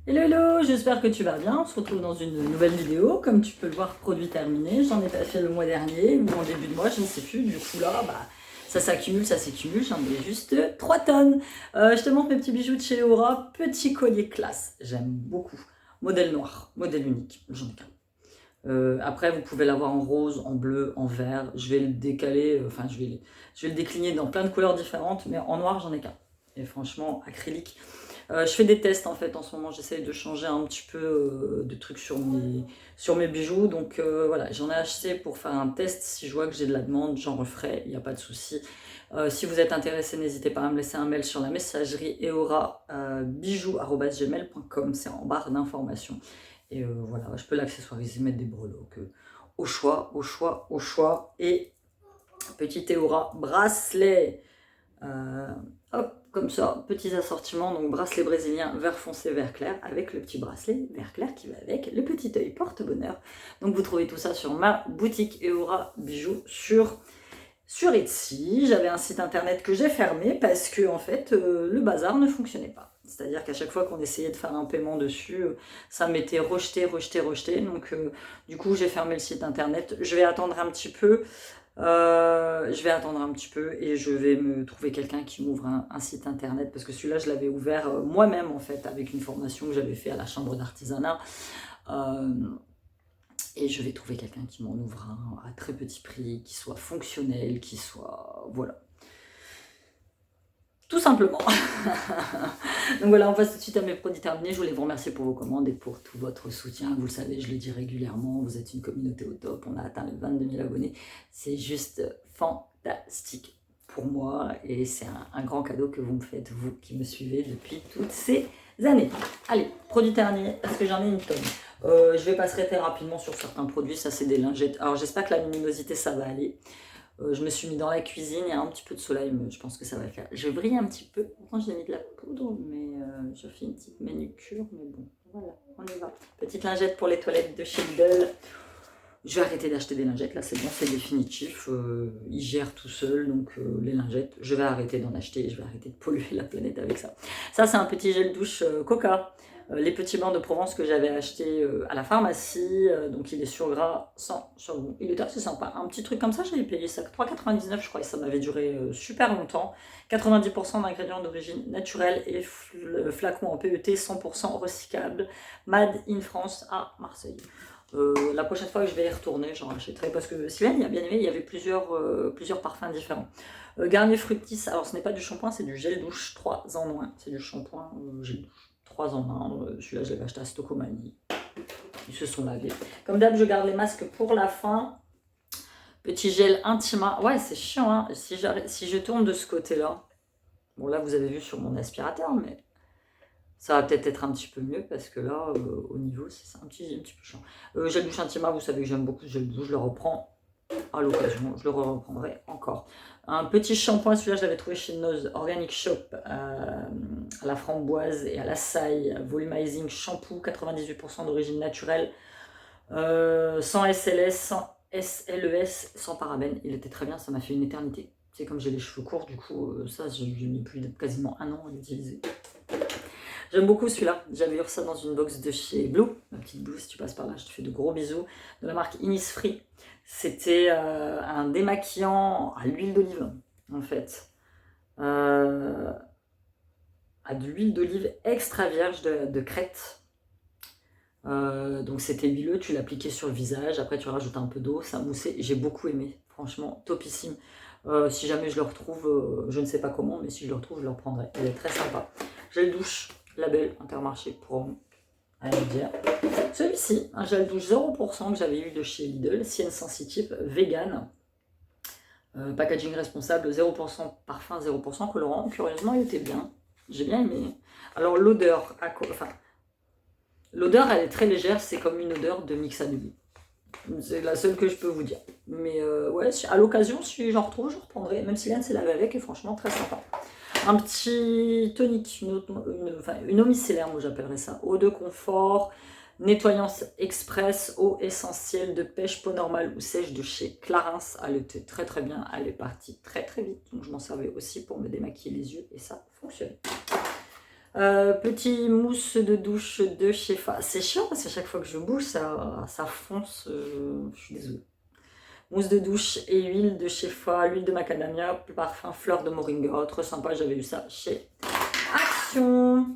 Hello, hello, j'espère que tu vas bien. On se retrouve dans une nouvelle vidéo. Comme tu peux le voir, produit terminé. J'en ai pas fait le mois dernier ou en début de mois, je ne sais plus. Du coup, là, ça s'accumule, ça s'accumule. J'en ai juste 3 tonnes. Je te montre mes petits bijoux de chez Aura. Petit collier classe. J'aime beaucoup. Modèle noir, modèle unique. J'en ai qu'un. Après, vous pouvez l'avoir en rose, en bleu, en vert. Je vais le décaler, je vais le décliner dans plein de couleurs différentes, mais en noir, j'en ai qu'un. Et franchement, acrylique. Je fais des tests en fait en ce moment, j'essaye de changer un petit peu de trucs sur mes bijoux. Donc voilà, j'en ai acheté pour faire un test. Si je vois que j'ai de la demande, j'en referai, il n'y a pas de souci. Si vous êtes intéressé, n'hésitez pas à me laisser un mail sur la messagerie eora bijoux@gmail.com, c'est en barre d'informations. Et voilà, je peux l'accessoiriser, mettre des breloques au choix, au choix, au choix. Et petit Eora bracelet. Euh, Hop, comme ça, petits assortiments, donc bracelet brésilien vert foncé, vert clair, avec le petit bracelet vert clair qui va avec, le petit œil porte-bonheur. Donc vous trouvez tout ça sur ma boutique Eora Bijoux sur Etsy. J'avais un site internet que j'ai fermé parce que en fait le bazar ne fonctionnait pas. C'est-à-dire qu'à chaque fois qu'on essayait de faire un paiement dessus, ça m'était rejeté, rejeté, rejeté. Donc du coup j'ai fermé le site internet. Je vais attendre un petit peu. Et je vais me trouver quelqu'un qui m'ouvre un site internet parce que celui-là je l'avais ouvert moi-même en fait avec une formation que j'avais fait à la chambre d'artisanat. Euh, et je vais trouver quelqu'un qui m'en ouvre un à très petit prix, qui soit fonctionnel, qui soit... Voilà. Tout simplement. Donc voilà, on passe tout de suite à mes produits terminés. Je voulais vous remercier pour vos commandes et pour tout votre soutien. Vous le savez, je le dis régulièrement, vous êtes une communauté au top. On a atteint les 22 000 abonnés. C'est juste fantastique pour moi et c'est un grand cadeau que vous me faites, vous qui me suivez depuis toutes ces années. Allez, produits terminés, parce que j'en ai une tonne. Je vais passer très rapidement sur certains produits. Ça, c'est des lingettes. Alors, j'espère que la luminosité, ça va aller. Je me suis mis dans la cuisine, il y a un petit peu de soleil, mais je pense que ça va le faire. Je brille un petit peu, pourtant j'ai mis de la poudre, mais je fais une petite manucure, mais bon, voilà, on y va. Petite lingette pour les toilettes de chez Lidl. Je vais arrêter d'acheter des lingettes, là c'est bon, c'est définitif. Ils gèrent tout seuls, donc les lingettes, je vais arrêter d'en acheter, je vais arrêter de polluer la planète avec ça. Ça c'est un petit gel douche Coca. Les petits bains de Provence que j'avais acheté à la pharmacie, donc il est sur gras, sans charbon. Il était assez sympa. Un petit truc comme ça, j'avais payé ça 3,99 je crois, et ça m'avait duré super longtemps. 90% d'ingrédients d'origine naturelle et le flacon en PET 100% recyclable, Made in France à Marseille. La prochaine fois que je vais y retourner, j'en rachèterai parce que Sylvain il a bien aimé, il y avait plusieurs parfums différents. Garnier Fructis, alors ce n'est pas du shampoing, c'est du gel douche 3 en 1. C'est du shampoing gel douche 3 en 1. Celui-là, je l'avais acheté à Stocomanie. Ils se sont lavés. Comme d'hab, je garde les masques pour la fin. Petit gel Intima. Ouais, c'est chiant, hein. Si je tourne de ce côté-là, bon là, vous avez vu sur mon aspirateur, mais ça va peut-être être un petit peu mieux parce que là, au niveau, c'est un petit peu chiant. Gel douche Intima, vous savez que j'aime beaucoup ce gel douche, je le reprends à l'occasion, je le reprendrai encore. Un petit shampoing, celui-là je l'avais trouvé chez Nose Organic Shop, à la framboise et à la saille, volumizing shampoo, 98% d'origine naturelle, sans SLS, sans SLES, sans parabènes. Il était très bien, ça m'a fait une éternité. C'est comme j'ai les cheveux courts, du coup, ça j'ai mis plus de quasiment un an à l'utiliser. J'aime beaucoup celui-là. J'avais eu ça dans une box de chez Blue, ma petite Blue, si tu passes par là, je te fais de gros bisous. De la marque Innisfree. C'était un démaquillant à l'huile d'olive, en fait. À de l'huile d'olive extra vierge de Crète. Donc c'était huileux, tu l'appliquais sur le visage, après tu rajoutes un peu d'eau, ça moussait. J'ai beaucoup aimé, franchement, topissime. Si jamais je le retrouve, je ne sais pas comment, mais si je le retrouve, je le reprendrai. Elle est très sympa. Gel douche, label Intermarché pour allez dire. Celui-ci, un gel douche 0% que j'avais eu de chez Lidl, Sienne Sensitive, vegan. Packaging responsable, 0% parfum, 0% colorant. Curieusement, il était bien. J'ai bien aimé. Alors l'odeur, l'odeur, elle est très légère, c'est comme une odeur de Mixanubi. C'est la seule que je peux vous dire. Mais ouais, à l'occasion, si j'en retrouve, je reprendrai. Même si Liane s'est lavé avec, et franchement, très sympa. Un petit tonique, une eau micellaire, moi j'appellerais ça. Eau de confort, nettoyance express, eau essentielle de pêche, peau normale ou sèche de chez Clarins. Elle était très très bien, elle est partie très très vite. Donc je m'en servais aussi pour me démaquiller les yeux et ça fonctionne. Petit mousse de douche de chez Fa. C'est chiant parce qu'à chaque fois que je bouge, ça fonce. Je suis désolée. Mousse de douche et huile de chez Fa, l'huile de macadamia, parfum fleur de moringa. Trop sympa, j'avais eu ça chez Action.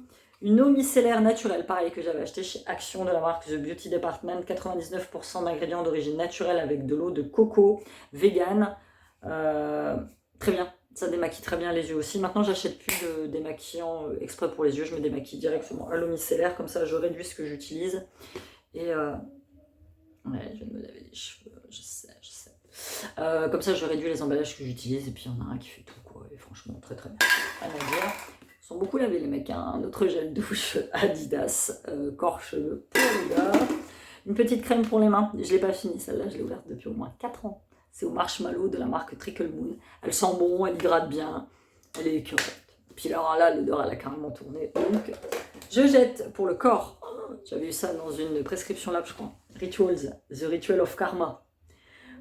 Une eau micellaire naturelle, pareil, que j'avais acheté chez Action de la marque The Beauty Department. 99% d'ingrédients d'origine naturelle avec de l'eau de coco, vegan. Très bien. Ça démaquille très bien les yeux aussi. Maintenant, j'achète plus de démaquillant exprès pour les yeux. Je me démaquille directement à l'eau micellaire. Comme ça, je réduis ce que j'utilise. Et ouais, je vais me laver les cheveux. Je sais. Comme ça, je réduis les emballages que j'utilise. Et puis, il y en a un qui fait tout, quoi. Et franchement, très très bien. Rien à dire. Ils sont beaucoup lavés, les mecs. Hein. Un autre gel douche Adidas. Corps cheveux pour les gars. Une petite crème pour les mains. Je ne l'ai pas finie, celle-là. Je l'ai ouverte depuis au moins 4 ans. C'est au marshmallow de la marque Trickle Moon. Elle sent bon, elle hydrate bien, elle est écœurante. Puis là, l'odeur, elle a carrément tourné. Donc, je jette pour le corps. J'avais eu ça dans une prescription lab, je crois. Rituals, The Ritual of Karma.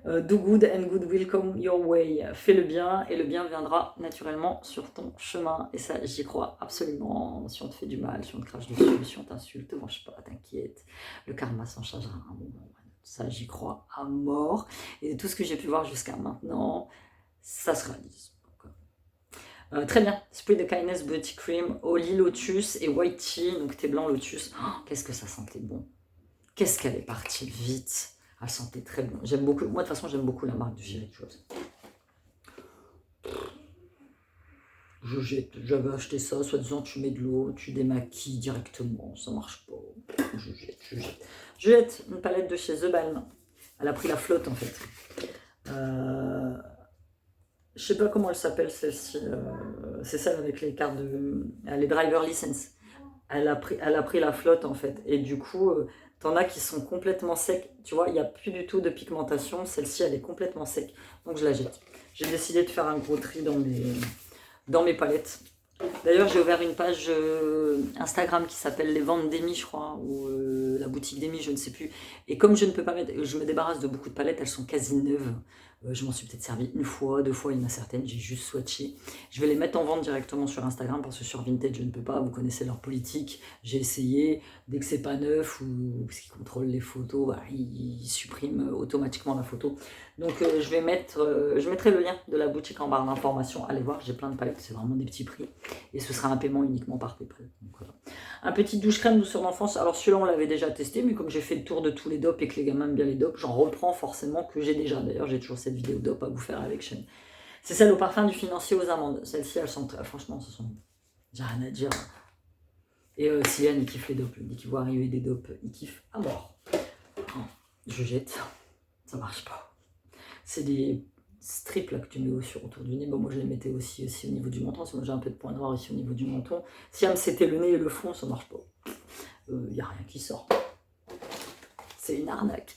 Do good and good will come your way. Fais le bien et le bien viendra naturellement sur ton chemin. Et ça, j'y crois absolument. Si on te fait du mal, si on te crache dessus, si on t'insulte, ne mange pas, t'inquiète. Le karma s'en chargera à un moment. Ça, j'y crois à mort. Et tout ce que j'ai pu voir jusqu'à maintenant, ça se réalise. Très bien. Spray de Kindness Body Cream, Holy Lotus et White Tea. Donc, thé blanc lotus. Oh, qu'est-ce que ça sentait bon. Qu'est-ce qu'elle est partie vite. Elle sentait très bon. J'aime beaucoup. Moi, de toute façon, j'aime beaucoup la marque du Chéri Chose. Je jette. J'avais acheté ça. Soi-disant, tu mets de l'eau, tu démaquilles directement. Ça marche pas. Je jette une palette de chez The Balm. Elle a pris la flotte en fait. Je sais pas comment elle s'appelle celle-ci. C'est celle avec les cartes de. Les driver license. Elle a pris la flotte en fait. Et du coup, t'en as qui sont complètement secs. Tu vois, il n'y a plus du tout de pigmentation. Celle-ci, elle est complètement sec. Donc je la jette. J'ai décidé de faire un gros tri dans mes palettes. D'ailleurs, j'ai ouvert une page Instagram qui s'appelle Les Ventes d'Amy, je crois, ou la boutique d'Amy, je ne sais plus. Et comme je ne peux pas mettre, je me débarrasse de beaucoup de palettes, elles sont quasi neuves. Je m'en suis peut-être servi une fois, 2 fois, il y en a certaines, j'ai juste swatché. Je vais les mettre en vente directement sur Instagram parce que sur Vinted, je ne peux pas. Vous connaissez leur politique. J'ai essayé, dès que c'est pas neuf ou parce qu'ils contrôlent les photos, bah, ils suppriment automatiquement la photo. Donc je mettrai le lien de la boutique en barre d'information. Allez voir, j'ai plein de palettes, c'est vraiment des petits prix. Et ce sera un paiement uniquement par PayPal. Donc, voilà. Un petit douche crème douceur d'enfance. Alors celui-là, on l'avait déjà testé, mais comme j'ai fait le tour de tous les dopes et que les gamins aiment bien les dopes, j'en reprends forcément que j'ai déjà. D'ailleurs, j'ai toujours cette vidéo dope à vous faire avec Shane. C'est celle au parfum du financier aux amandes. Celle-ci, elles sont très... Franchement, ce sont... J'ai rien à dire. Et Cylian, il kiffe les dopes. Dès qu'il voit arriver des dopes, il kiffe à mort. Je jette. Ça marche pas. C'est des strips là que tu mets autour du nez. Bon, moi je les mettais aussi au niveau du menton, parce que moi j'ai un peu de point noir ici au niveau du menton. Si c'était le nez et le front, ça marche pas. Y a rien qui sort. C'est une arnaque.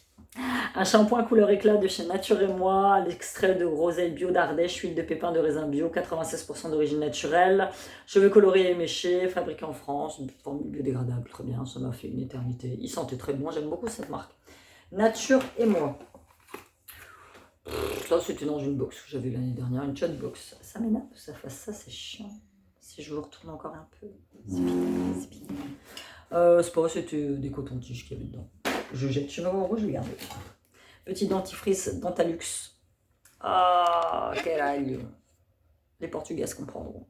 Un shampoing couleur éclat de chez Nature et Moi, l'extrait de groseille bio d'Ardèche, huile de pépins de raisin bio, 96% d'origine naturelle, cheveux colorés et méchés, fabriqué en France, formule biodégradable, très bien, ça m'a fait une éternité. Il sentait très bon, j'aime beaucoup cette marque. Nature et Moi. Ça, c'était dans une box que j'avais l'année dernière, une chat box. Ça m'énerve que ça fasse ça, c'est chiant. Si je vous retourne encore un peu, c'est pire. C'est pas vrai, c'était des cotons-tiges qu'il y avait dedans. Je jette, je sais pas pourquoi je vais garder. Petit dentifrice Dentalux. Ah, quel aïe. Les Portugaises comprendront.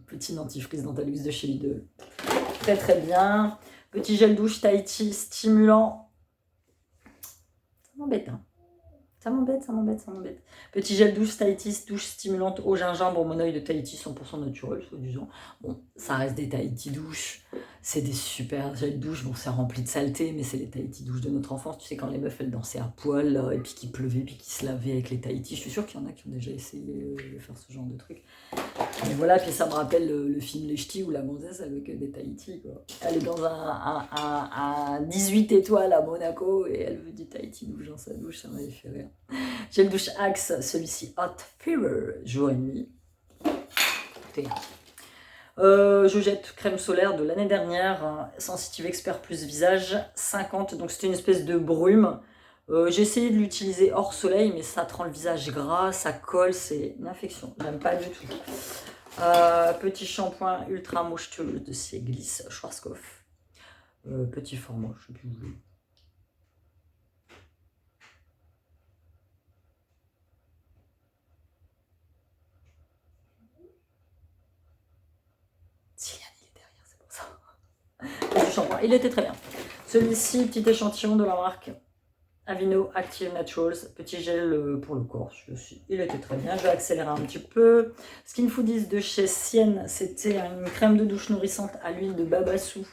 Petit dentifrice Dentalux de chez Lidl. Très très bien. Petit gel douche Tahiti stimulant. Ça m'embête, hein. Ça m'embête. Petit gel douche Tahiti, douche stimulante au gingembre, au monoeil de Tahiti, 100% naturel, soi-disant. Bon, ça reste des Tahiti douches. C'est des super gels douche. Bon, c'est rempli de saleté, mais c'est les Tahiti douches de notre enfance. Tu sais, quand les meufs, elles dansaient à poil, là, et puis qu'il pleuvait, puis qu'ils se lavaient avec les Tahiti. Je suis sûre qu'il y en a qui ont déjà essayé de faire ce genre de truc. Et voilà, puis ça me rappelle le film Les Ch'tis où la gonzesse avec des Tahiti, quoi. Elle est dans un 18 étoiles à Monaco et elle veut du Tahiti douche dans sa douche, ça m'avait fait rire. J'ai le douche Axe, celui-ci Hot Fever, jour et nuit. Écoutez. Je jette crème solaire de l'année dernière, Sensitive Expert Plus Visage, 50, donc c'était une espèce de brume. J'ai essayé de l'utiliser hors soleil, mais ça te rend le visage gras, ça colle, c'est une infection, j'aime pas du tout. Petit shampoing ultra moisture de chez Gliss Schwarzkopf. Petit format, je sais plus où je l'ai. Siliane, il est derrière, c'est pour ça. Petit shampoing, il était très bien. Celui-ci, petit échantillon de la marque Aveeno Active Naturals, petit gel pour le corps, celui-ci, il était très bien. Je vais accélérer un petit peu. Skin Foodies de chez Sienne, c'était une crème de douche nourrissante à l'huile de babassou.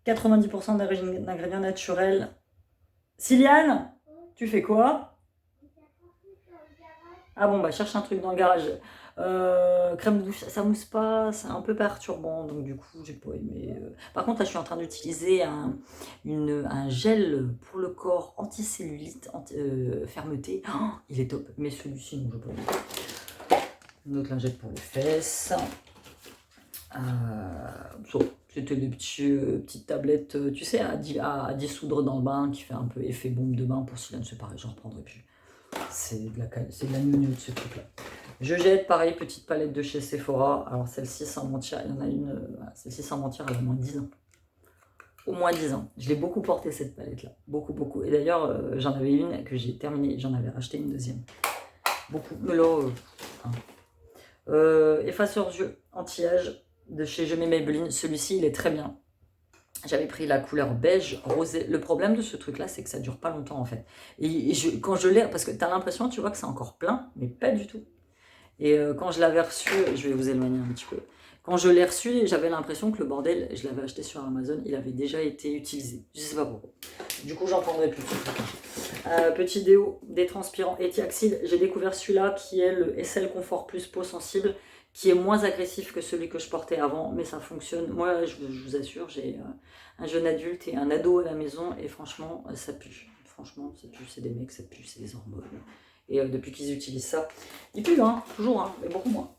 90% d'ingrédients naturels. Siliane, tu fais quoi? Ah bon, bah cherche un truc dans le garage. Crème de douche, ça mousse pas, c'est un peu perturbant, donc du coup, j'ai pas aimé. Par contre, là, je suis en train d'utiliser un gel pour le corps anticellulite, fermeté. Oh, il est top, mais celui-ci, non, je peux pas. Une autre lingette pour les fesses. C'était des petites tablettes, tu sais, à dissoudre dans le bain, qui fait un peu effet bombe de bain. Pour Sylvain, c'est pareil, j'en reprendrai plus. C'est de la gnognotte, ce truc-là. Je jette, pareil, petite palette de chez Sephora. Alors celle-ci, sans mentir, il y en a une. Celle-ci, sans mentir, elle a au moins 10 ans. Au moins 10 ans. Je l'ai beaucoup portée, cette palette-là. Beaucoup, beaucoup. Et d'ailleurs, j'en avais une que j'ai terminée. J'en avais racheté une deuxième. Beaucoup. Mais là, effaceur yeux anti-âge de chez Je mets Maybelline. Celui-ci, il est très bien. J'avais pris la couleur beige rosé. Le problème de ce truc-là, c'est que ça dure pas longtemps en fait. Et quand je l'ai, parce que tu as l'impression, tu vois, que c'est encore plein, mais pas du tout. Et quand je l'avais reçu, je vais vous éloigner un petit peu. Quand je l'ai reçu, j'avais l'impression que le bordel, je l'avais acheté sur Amazon, il avait déjà été utilisé. Je sais pas pourquoi. Du coup, j'en prendrai plus. Petit déo détranspirant Etiaxide. J'ai découvert celui-là qui est le SL Confort Plus peau sensible, qui est moins agressif que celui que je portais avant, mais ça fonctionne. Moi, je vous assure, j'ai un jeune adulte et un ado à la maison, et franchement, ça pue. Franchement, ça pue, c'est des mecs, ça pue, c'est des hormones. Et depuis qu'ils utilisent ça, ils puent, hein, toujours, hein, mais beaucoup moins.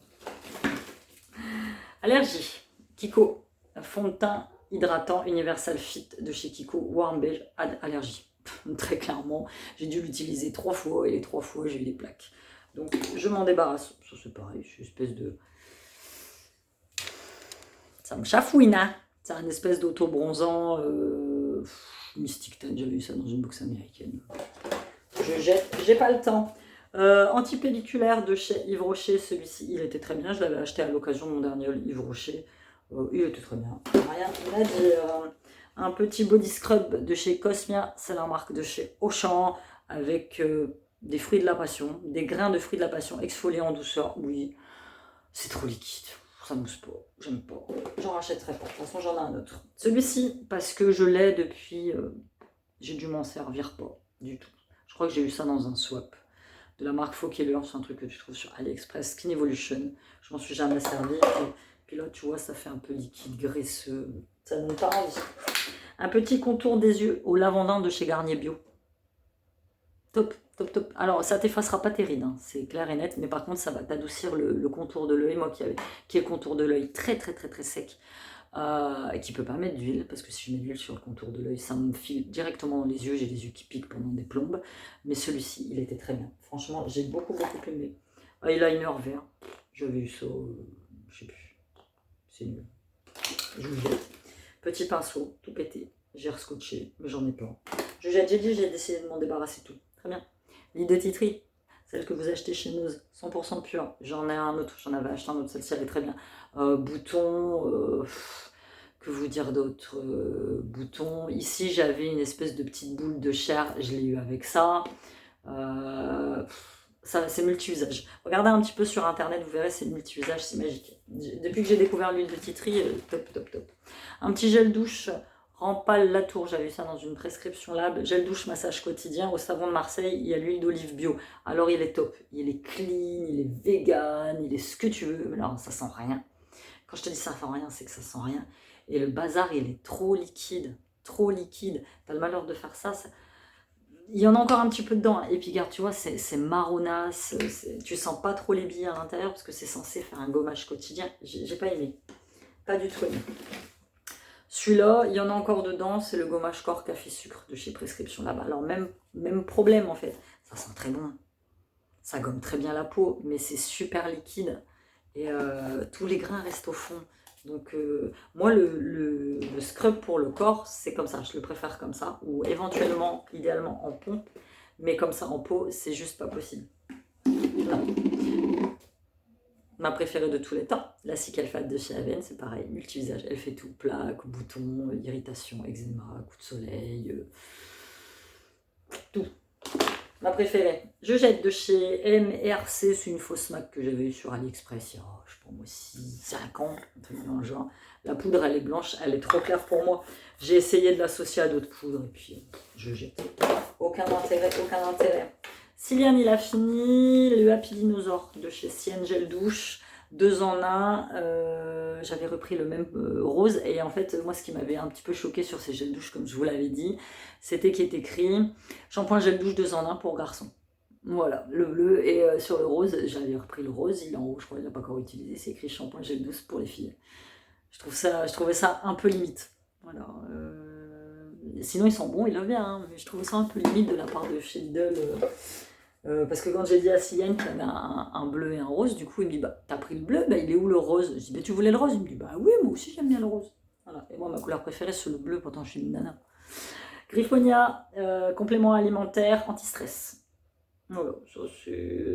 Allergie. Kiko, fond de teint hydratant Universal Fit de chez Kiko, Warm Beige, allergie. Très clairement, j'ai dû l'utiliser 3 fois, et les 3 fois, j'ai eu des plaques. Donc, je m'en débarrasse. Ça, c'est pareil, c'est une espèce de... Ça me chafouine, hein. C'est un espèce d'auto-bronzant Mystic Tan, j'avais eu ça dans une box américaine. Je jette, j'ai pas le temps. Antipelliculaire de chez Yves Rocher, celui-ci, il était très bien. Je l'avais acheté à l'occasion de mon dernier Yves Rocher. Il était très bien. Rien à dire. Un petit body scrub de chez Cosmia, c'est la marque de chez Auchan, avec des fruits de la passion, des grains de fruits de la passion exfoliés en douceur. Oui, c'est trop liquide. Ça mousse pas, j'aime pas. J'en rachèterai pas. De toute façon, j'en ai un autre. Celui-ci, parce que je l'ai depuis. J'ai dû m'en servir pas du tout. Je crois que j'ai eu ça dans un swap de la marque Fokiller, c'est un truc que tu trouves sur AliExpress, Skin Evolution. Je m'en suis jamais servi. Puis là, tu vois, ça fait un peu liquide, graisseux. Ça donne pas envie. Un petit contour des yeux au lavandin de chez Garnier Bio. Top, top, top. Alors, ça t'effacera pas tes rides, hein, c'est clair et net, mais par contre, ça va t'adoucir le contour de l'œil. Moi qui ai le contour de l'œil très, très, très, très sec, et qui peut pas mettre d'huile, parce que si je mets de l'huile sur le contour de l'œil, ça me file directement dans les yeux, j'ai les yeux qui piquent pendant des plombes. Mais celui-ci, il était très bien. Franchement, j'ai beaucoup, beaucoup aimé. Eyeliner vert, j'avais eu ça, je sais plus, c'est nul. Je vous jette. Petit pinceau, tout pété, j'ai rescotché, mais j'en ai plein. Je jette, j'ai dit, j'ai décidé de m'en débarrasser tout. Très bien. L'île de Titri, celle que vous achetez chez Nose, 100% pure. J'en ai un autre, j'en avais acheté un autre, celle-ci elle est très bien. Bouton, que vous dire d'autre, bouton. Ici j'avais une espèce de petite boule de chair, je l'ai eu avec ça. Ça c'est multi-usage. Regardez un petit peu sur internet, vous verrez, c'est multi-usage, c'est magique. Depuis que j'ai découvert l'huile de Titri, top, top, top. Un petit gel douche Rampal Latour, j'avais vu ça dans une prescription lab. Gel douche massage quotidien au savon de Marseille, il y a l'huile d'olive bio. Alors il est top, il est clean, il est vegan, il est ce que tu veux, mais alors ça sent rien. Quand je te dis ça sent rien, c'est que ça sent rien. Et le bazar, il est trop liquide, trop liquide. T'as le malheur de faire ça, il y en a encore un petit peu dedans. Et puis, regarde, tu vois, c'est marronasse. Tu sens pas trop les billes à l'intérieur parce que c'est censé faire un gommage quotidien. J'ai pas aimé. Pas du tout aimé. Celui-là, il y en a encore dedans. C'est le gommage corps café sucre de chez Prescription là-bas. Alors, même problème en fait. Ça sent très bon. Ça gomme très bien la peau, mais c'est super liquide. et tous les grains restent au fond. Donc moi le scrub pour le corps c'est comme ça, je le préfère comme ça, ou éventuellement, idéalement en pompe, mais comme ça en peau c'est juste pas possible. Non. Ma préférée de tous les temps, la Cicatrate de chez Avène, c'est pareil, multi-visage, elle fait tout, plaques, boutons, irritation, eczéma, coup de soleil, tout. Ma préférée, je jette de chez MRC, c'est une fausse marque que j'avais eue sur AliExpress il y a, je sais pas moi, 5 ans, un truc dans le genre. La poudre, elle est blanche, elle est trop claire pour moi. J'ai essayé de l'associer à d'autres poudres et puis je jette. Aucun intérêt, aucun intérêt. Siliane, il a fini. Le Happy Dinosaur de chez Sienne Gel Douche. 2 en 1. J'avais repris le même rose. Et en fait, moi, ce qui m'avait un petit peu choqué sur ces gels douche, comme je vous l'avais dit, c'était qu'il est écrit shampoing gel douche 2 en 1 pour garçon. Voilà, le bleu. Et sur le rose, j'avais repris le rose. Il est en haut, je crois qu'il n'a pas encore utilisé. C'est écrit shampoing gel douche pour les filles. Je trouvais ça un peu limite. Voilà. Sinon, ils sont bons, ils l'ont bien, hein, mais je trouve ça un peu limite de la part de chez Lidl. Parce que quand j'ai dit à Siliane qu'il y avait un bleu et un rose, du coup, il me dit bah, t'as pris le bleu, bah, il est où le rose? Je dis bah, tu voulais le rose? Il me dit bah oui, moi aussi j'aime bien le rose. Voilà. Et moi, ma couleur préférée, c'est le bleu, pourtant je suis une nana. Griffonia, complément alimentaire, anti-stress. Voilà,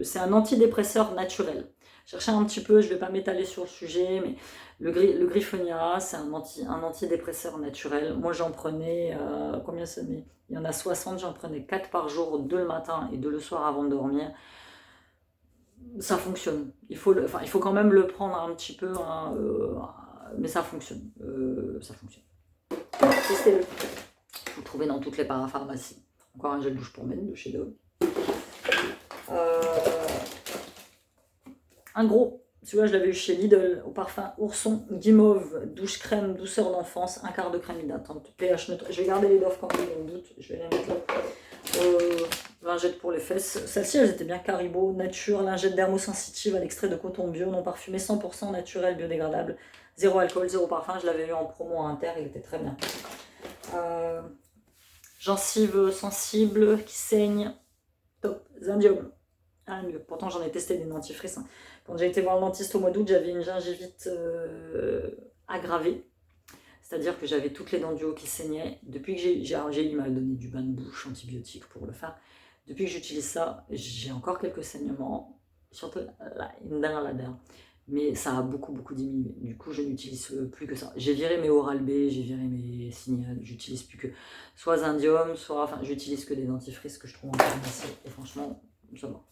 c'est un antidépresseur naturel. Cherchez un petit peu, je ne vais pas m'étaler sur le sujet, mais le Griffonia, c'est un antidépresseur naturel. Moi, j'en prenais, combien ça met? Il y en a 60, j'en prenais 4 par jour, 2 le matin et 2 le soir avant de dormir. Ça fonctionne. Il faut quand même le prendre un petit peu, hein, mais ça fonctionne. Ça fonctionne. Testez-le. Vous le trouvez dans toutes les parapharmacies. Encore un gel douche pour men de chez Dove. Un gros, celui-là je l'avais eu chez Lidl, au parfum Ourson Guimauve, douche crème, douceur d'enfance, un quart de crème hydratante, pH neutre. Je vais garder les Dove quand même, dans le doute, je vais les mettre là. Lingette pour les fesses. Celles-ci, elles étaient bien Caribo, nature, lingette dermosensitive à l'extrait de coton bio, non parfumé, 100% naturel, biodégradable, zéro alcool, zéro parfum. Je l'avais eu en promo à Inter, il était très bien. Gencive sensible qui saigne, top, Zindium. Ah, mieux. Pourtant, j'en ai testé des dentifrices. Hein. Quand j'ai été voir le dentiste au mois d'août, j'avais une gingivite aggravée. C'est-à-dire que j'avais toutes les dents du haut qui saignaient. Depuis que il m'a donné du bain de bouche antibiotique pour le faire. Depuis que j'utilise ça, j'ai encore quelques saignements, surtout dans la dent. Mais ça a beaucoup diminué. Du coup, je n'utilise plus que ça. J'ai viré mes Oral-B, j'ai viré mes Signal. J'utilise plus que soit Zindium, soit... Enfin, j'utilise que des dentifrices que je trouve en pharmacie. Et franchement, ça va.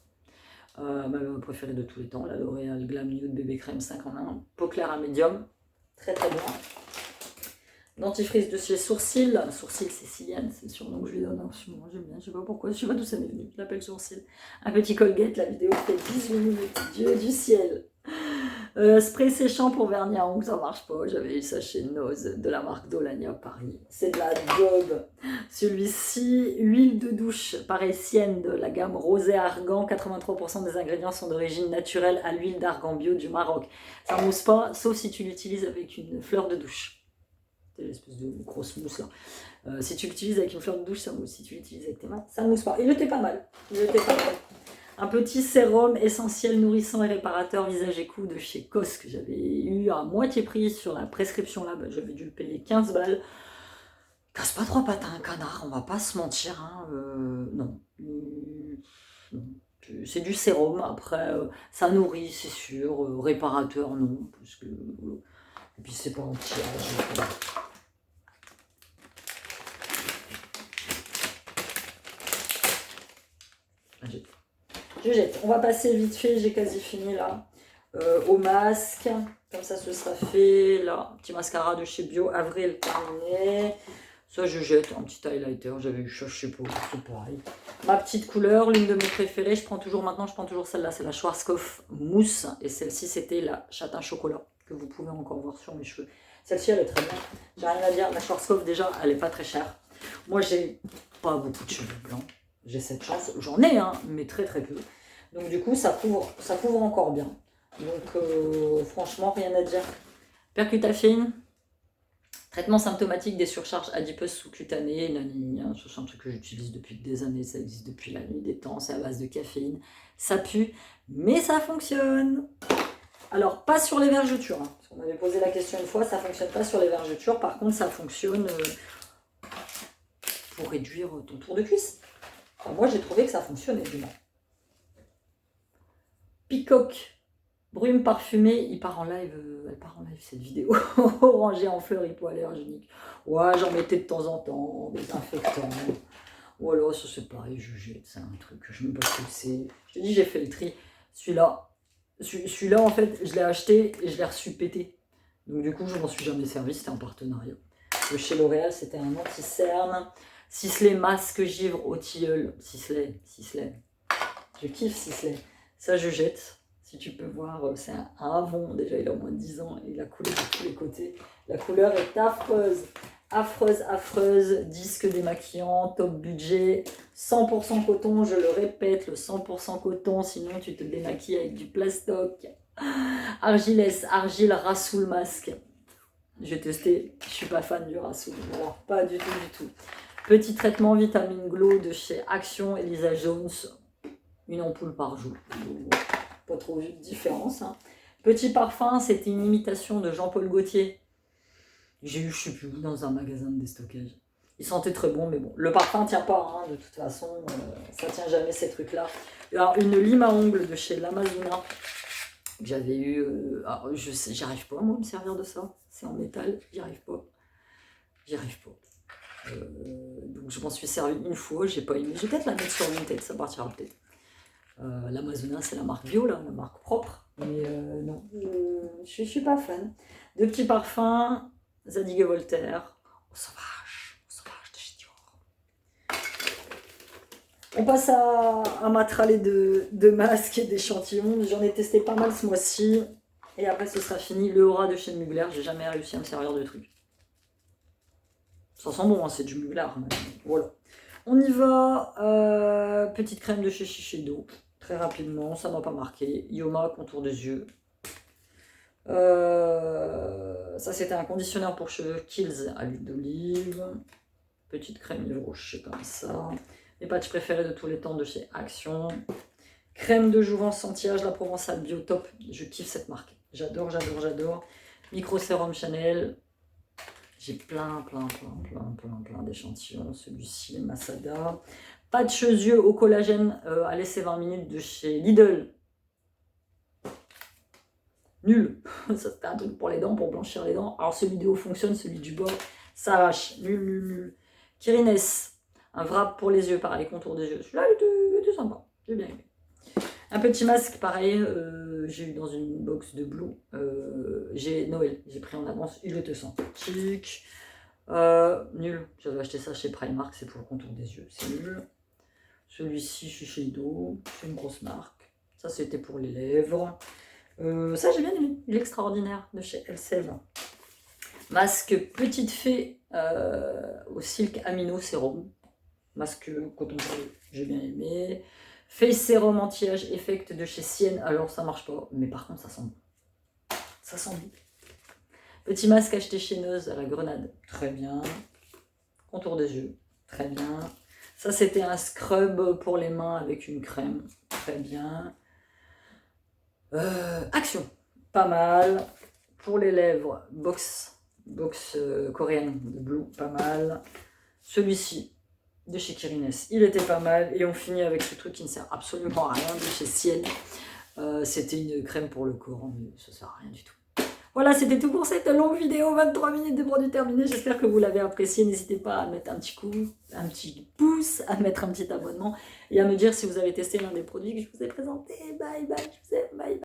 Ma préférée de tous les temps, la L'Oréal Glam Nude Bébé Crème 5 en 1. Peau claire à médium. Très très bien. Dentifrice de chez Sourcil. Sourcil, c'est Siliane, c'est le surnom que je lui donne. Moi, j'aime bien, je sais pas pourquoi, je sais pas d'où ça m'est venu. Je l'appelle Sourcil. Un petit Colgate, la vidéo fait 18 minutes. Dieu du ciel. Spray séchant pour vernis à ongles, ça marche pas. J'avais eu ça chez Nose de la marque Dolania Paris. C'est de la daube. Celui-ci, huile de douche parisienne de la gamme Rosé Argan. 83% des ingrédients sont d'origine naturelle à l'huile d'argan bio du Maroc. Ça mousse pas, sauf si tu l'utilises avec une fleur de douche. C'est l'espèce de grosse mousse là. Si tu l'utilises avec une fleur de douche, ça mousse. Si tu l'utilises avec tes mains, ça mousse pas. Il était pas mal. Un petit sérum essentiel nourrissant et réparateur visage et cou de chez COS que j'avais eu à moitié prix sur la prescription là. J'avais dû le payer 15 balles. Casse pas trois pattes à un canard, on va pas se mentir. Hein. Non. C'est du sérum. Après, ça nourrit, c'est sûr. Réparateur, non. Parce que, et puis c'est pas anti-âge. Je jette. On va passer vite fait, j'ai quasi fini là. Au masque. Comme ça, ce sera fait. Là, petit mascara de chez Bio, Avril terminé. Ça, je jette. Un petit highlighter. J'avais eu ça, je sais pas, c'est pareil. Ma petite couleur, l'une de mes préférées. Je prends toujours celle-là. C'est la Schwarzkopf Mousse. Et celle-ci, c'était la châtain chocolat. Que vous pouvez encore voir sur mes cheveux. Celle-ci, elle est très bien. J'ai rien à dire. La Schwarzkopf, déjà, elle est pas très chère. Moi, j'ai pas beaucoup de cheveux blancs. J'ai cette chance. J'en ai, hein, mais très très peu. Donc, du coup, ça couvre encore bien. Donc, franchement, rien à dire. Percutafine. Traitement symptomatique des surcharges adipeuses sous-cutanées. C'est un truc que j'utilise depuis des années. Ça existe depuis la nuit des temps. C'est à base de caféine. Ça pue, mais ça fonctionne. Alors, pas sur les vergetures, hein, parce qu'on m'avait posé la question une fois, ça ne fonctionne pas sur les vergetures. Par contre, ça fonctionne pour réduire ton tour de cuisse. Enfin, moi, j'ai trouvé que ça fonctionnait, du moins. Peacock, brume parfumée, elle part en live cette vidéo. Orangé en fleurs hypoallergéniques. Ouais, j'en mettais de temps en temps, des infectants. Ou alors, ça c'est pareil, je jette, c'est un truc que je ne sais pas ce que c'est. Je te dis, j'ai fait le tri. Celui-là, en fait, je l'ai acheté et je l'ai reçu pété. Donc du coup, je m'en suis jamais servi, c'était un partenariat. De chez L'Oréal, c'était un anti-cerne. Sisley masque givre au tilleul. Sisley. Je kiffe Sisley. Ça, je jette. Si tu peux voir, c'est un Avon. Déjà, il a au moins 10 ans. Il a coulé de tous les côtés. La couleur est affreuse. Affreuse. Disque démaquillant, top budget. 100% coton, je le répète, le 100% coton. Sinon, tu te démaquilles avec du plastoc. Argile Rassoul masque. J'ai testé. Je suis pas fan du Rassoul. Non, pas du tout. Petit traitement vitamine Glow de chez Action Elisa Jones. Une ampoule par jour. Pas trop vu de différence. Hein. Petit parfum, c'était une imitation de Jean-Paul Gaultier. J'ai eu, je sais plus où, dans un magasin de déstockage. Il sentait très bon, mais bon. Le parfum tient pas, hein, de toute façon. Ça tient jamais ces trucs-là. Alors, une lime à ongles de chez l'Amazona. Que j'avais eu. Alors, je sais, j'arrive pas, moi, à me servir de ça. C'est en métal, j'y arrive pas. Donc je m'en suis servi une fois, j'ai pas aimé. Je vais peut-être la mettre sur une tête, ça partira peut-être. L'Amazona, c'est la marque bio, là, la marque propre. Mais non, je suis pas fan. Deux petits parfums, Zadig et Voltaire. Au sauvage de chez Dior. On passe à ma tralée de masques et d'échantillons. J'en ai testé pas mal ce mois-ci. Et après, ce sera fini. Le Aura de chez Mugler, j'ai jamais réussi à me servir de trucs. Ça sent bon, hein, c'est du Mugler. Voilà. On y va. Petite crème de chez Shiseido. Très rapidement, ça m'a pas marqué. Yoma, contour des yeux. Ça, c'était un conditionneur pour cheveux Kiehl's à l'huile d'olive. Petite crème de rocher comme ça. Mes patchs préférés de tous les temps de chez Action. Crème de jouvence anti-âge, la Provençale Biotop. Je kiffe cette marque. J'adore. Micro sérum Chanel. J'ai plein d'échantillons. Celui-ci, Masada. Patch yeux au collagène à l'essai 20 minutes de chez Lidl. Nul. Ça, c'était un truc pour les dents, pour blanchir les dents. Alors, celui du haut fonctionne, celui du bord s'arrache. Nul. Kirines. Un wrap pour les yeux, pareil, contour des yeux. Celui-là, il était sympa. J'ai bien aimé. Un petit masque, pareil, j'ai eu dans une box de Blue. J'ai Noël, j'ai pris en avance, il était sympathique. Nul, j'avais acheté ça chez Primark, c'est pour le contour des yeux, c'est nul. Celui-ci, Shiseido, c'est une grosse marque. Ça, c'était pour les lèvres. Ça, j'ai bien aimé, il est extraordinaire, de chez Elsev. Masque Petite Fée au Silk Amino Sérum. Masque coton, j'ai bien aimé. Face Serum Anti-Âge Effect de chez Sienne. Alors, ça marche pas, mais par contre, ça sent bon. Ça sent bon. Petit masque acheté chez Neuze à la grenade. Très bien. Contour des yeux. Très bien. Ça, c'était un scrub pour les mains avec une crème. Très bien. Action. Pas mal. Pour les lèvres, box coréenne de Blue. Pas mal. Celui-ci. De chez Kirines, il était pas mal. Et on finit avec ce truc qui ne sert absolument à rien de chez Sienne. C'était une crème pour le corps, mais ça sert à rien du tout. Voilà, c'était tout pour cette longue vidéo, 23 minutes de produit terminé. J'espère que vous l'avez apprécié. N'hésitez pas à mettre un petit pouce, à mettre un petit abonnement et à me dire si vous avez testé l'un des produits que je vous ai présentés. Bye bye, je vous aime, bye bye.